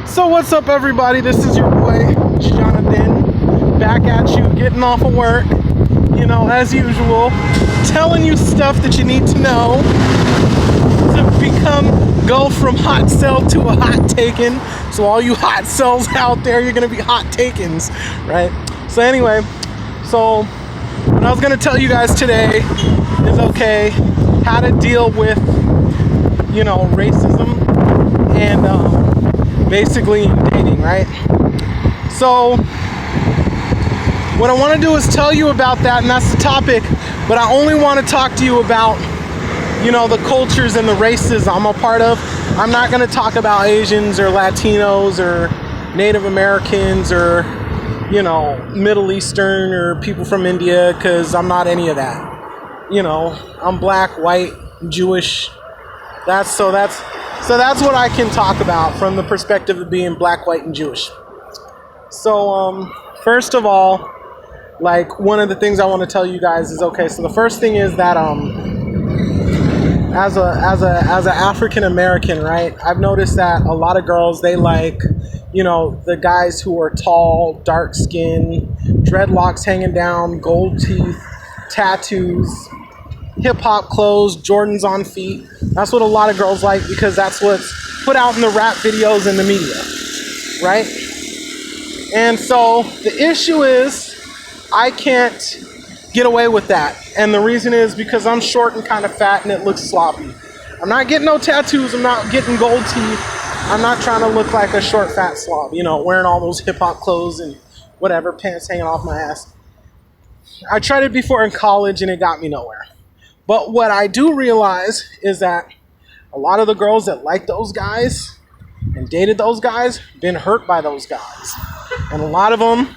So what's up, everybody? This is your boy Jonathan, back at you, getting off of work, as usual, telling you stuff that you need to know to go from hot sell to a hot taken. So all you hot sells out there, you're gonna be hot takens, right? So anyway, what I was gonna tell you guys today is how to deal with racism and basically in dating, right? So what I want to do is tell you about that, and that's the topic, but I only want to talk to you about the cultures and the races I'm a part of. I'm not going to talk about Asians or Latinos or Native Americans or Middle Eastern or people from India, because I'm not any of that. I'm black, white, Jewish. That's what I can talk about from the perspective of being black, white, and Jewish. So first of all, one of the things I want to tell you guys is, so the first thing is that as an African American, right, I've noticed that a lot of girls, they like the guys who are tall, dark skin, dreadlocks hanging down, gold teeth, tattoos, hip-hop clothes, Jordans on feet. That's what a lot of girls like, because that's what's put out in the rap videos and the media, right? And so the issue is I can't get away with that. And the reason is because I'm short and kind of fat and it looks sloppy. I'm not getting no tattoos. I'm not getting gold teeth. I'm not trying to look like a short, fat slob, wearing all those hip-hop clothes and whatever, pants hanging off my ass. I tried it before in college and it got me nowhere. But what I do realize is that a lot of the girls that like those guys and dated those guys been hurt by those guys. And a lot of them,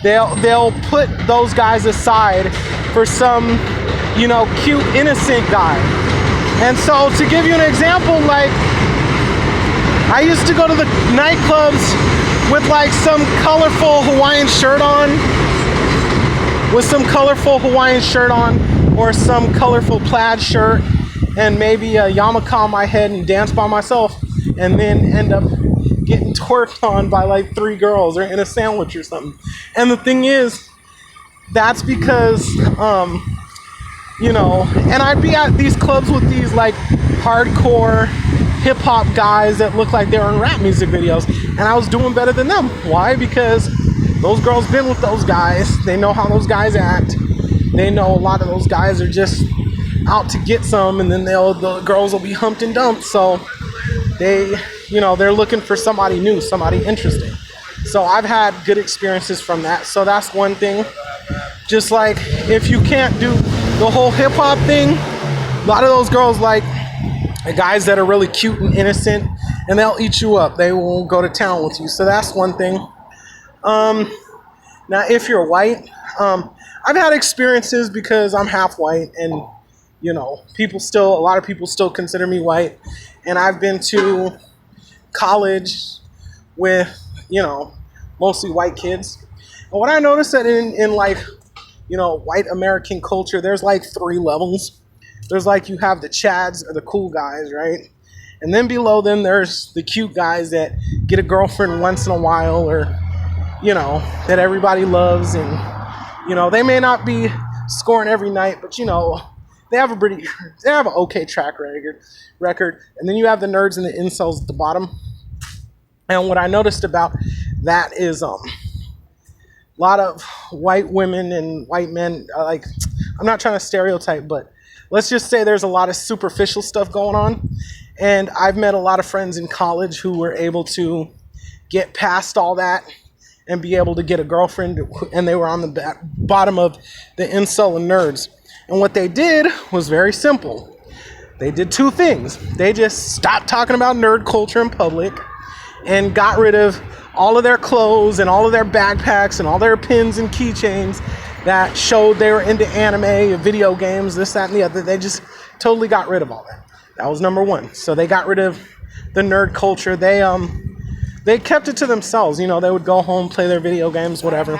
they'll put those guys aside for some, cute, innocent guy. And so to give you an example, I used to go to the nightclubs with some colorful Hawaiian shirt on, or some colorful plaid shirt, and maybe a yarmulke on my head, and dance by myself, and then end up getting twerked on by 3 girls or in a sandwich or something. And the thing is, that's because and I'd be at these clubs with these hardcore hip-hop guys that look like they were in rap music videos, and I was doing better than them. Why? Because those girls been with those guys. They know how those guys act. They know a lot of those guys are just out to get some, and then the girls will be humped and dumped. So they're looking for somebody new, somebody interesting. So I've had good experiences from that. So that's one thing. Just if you can't do the whole hip hop thing, a lot of those girls like the guys that are really cute and innocent, and they'll eat you up. They will go to town with you. So that's one thing. Now, if you're white, I've had experiences because I'm half white, and a lot of people still consider me white. And I've been to college with, mostly white kids. And what I noticed that in white American culture, there's 3 levels. There's you have the chads, or the cool guys, right? And then below them, there's the cute guys that get a girlfriend once in a while, or, that everybody loves. And, they may not be scoring every night, but, they have an okay track record. And then you have the nerds and the incels at the bottom. And what I noticed about that is a lot of white women and white men, I'm not trying to stereotype, but let's just say there's a lot of superficial stuff going on. And I've met a lot of friends in college who were able to get past all that and be able to get a girlfriend, and they were on the bottom of the incel and nerds. And what they did was very simple. They did 2 things. They just stopped talking about nerd culture in public and got rid of all of their clothes and all of their backpacks and all their pins and keychains that showed they were into anime, video games, this, that, and the other. They just totally got rid of all that. That was number 1. So they got rid of the nerd culture. They kept it to themselves. They would go home, play their video games, whatever.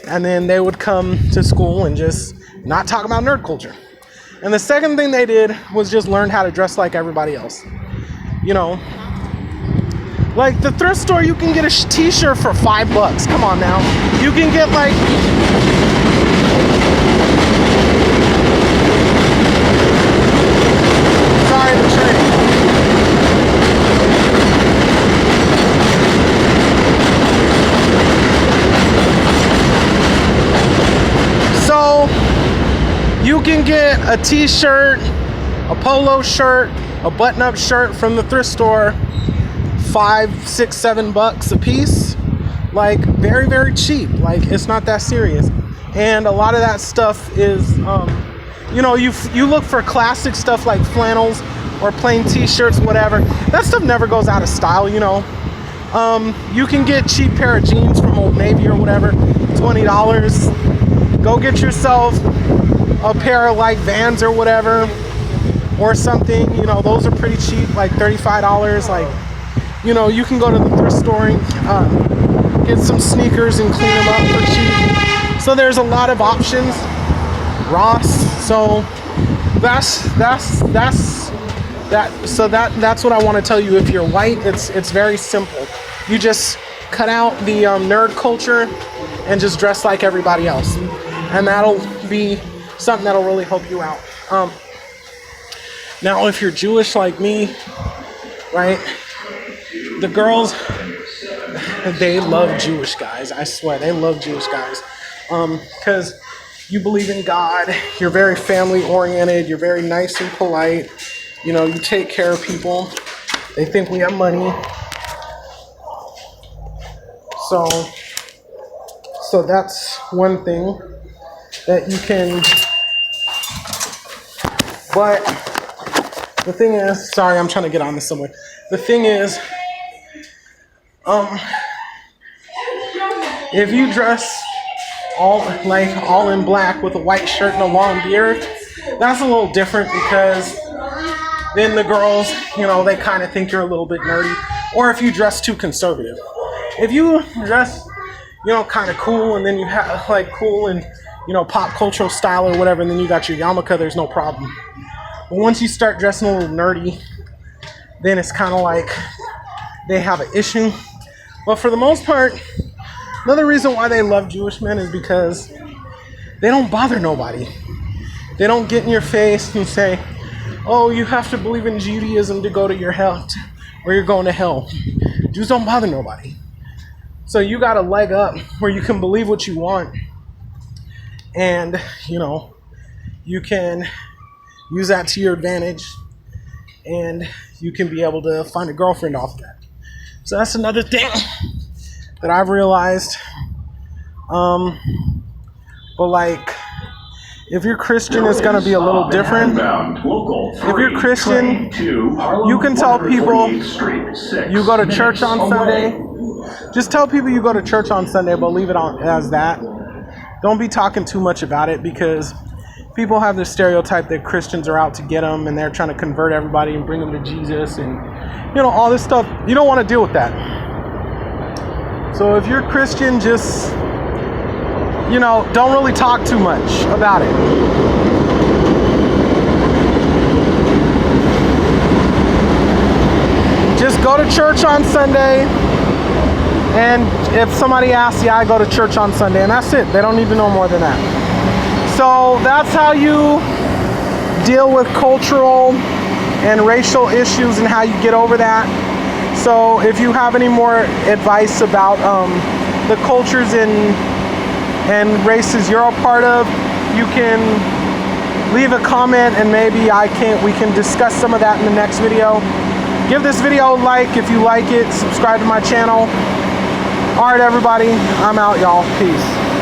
And then they would come to school and just not talk about nerd culture. And the second thing they did was just learn how to dress like everybody else. Like the thrift store, you can get a t-shirt for $5. Come on now. You can get like, sorry, the train. So you can get a t-shirt, a polo shirt, a button-up shirt from the thrift store, $5, $6, $7 a piece. Like very, very cheap. Like it's not that serious. And a lot of that stuff is, you know, you look for classic stuff like flannels or plain t-shirts, whatever. That stuff never goes out of style, you know. You can get cheap pair of jeans from Old Navy or whatever, $20. Go get yourself a pair of like Vans or whatever, or something, you know, those are pretty cheap, like $35. Like, you know, you can go to the thrift store and get some sneakers and clean them up for cheap. So there's a lot of options. Ross. So that's what I want to tell you. If you're white, it's very simple. You just cut out the nerd culture and just dress like everybody else, and that'll be something that'll really help you out. Now, if you're Jewish like me, right, the girls, they love Jewish guys. I swear, they love Jewish guys. Because you believe in God, you're very family oriented, you're very nice and polite, you know, you take care of people. They think we have money. So that's one thing that you can, but the thing is, sorry, I'm trying to get on this somewhere. The thing is, if you dress all in black with a white shirt and a long beard, that's a little different, because then the girls, you know, they kind of think you're a little bit nerdy. Or if you dress too conservative. If you dress, you know, kind of cool, and then you have like cool and, you know, pop cultural style or whatever, and then you got your yarmulke, there's no problem. But once you start dressing a little nerdy, then it's kind of like they have an issue. But for the most part, another reason why they love Jewish men is because they don't bother nobody. They don't get in your face and say, oh, you have to believe in Judaism to go to your hell, or you're going to hell. Jews don't bother nobody. So you got a leg up where you can believe what you want, and, you know, you can use that to your advantage, and you can be able to find a girlfriend off that. So that's another thing that I've realized. But like, if you're Christian, it's going to be a little different. If you're Christian, you can tell people you go to church on Sunday. Just tell people you go to church on Sunday, but leave it on as that. Don't be talking too much about it, because people have this stereotype that Christians are out to get them, and they're trying to convert everybody and bring them to Jesus, and, you know, all this stuff. You don't want to deal with that. So if you're Christian, just, you know, don't really talk too much about it. Just go to church on Sunday, and if somebody asks, yeah, I go to church on Sunday, and that's it. They don't need to know more than that. So that's how you deal with cultural and racial issues, and how you get over that. So if you have any more advice about the cultures and races you're a part of, you can leave a comment, and maybe we can discuss some of that in the next video. Give this video a like if you like it. Subscribe to my channel. All right, everybody, I'm out, y'all. Peace.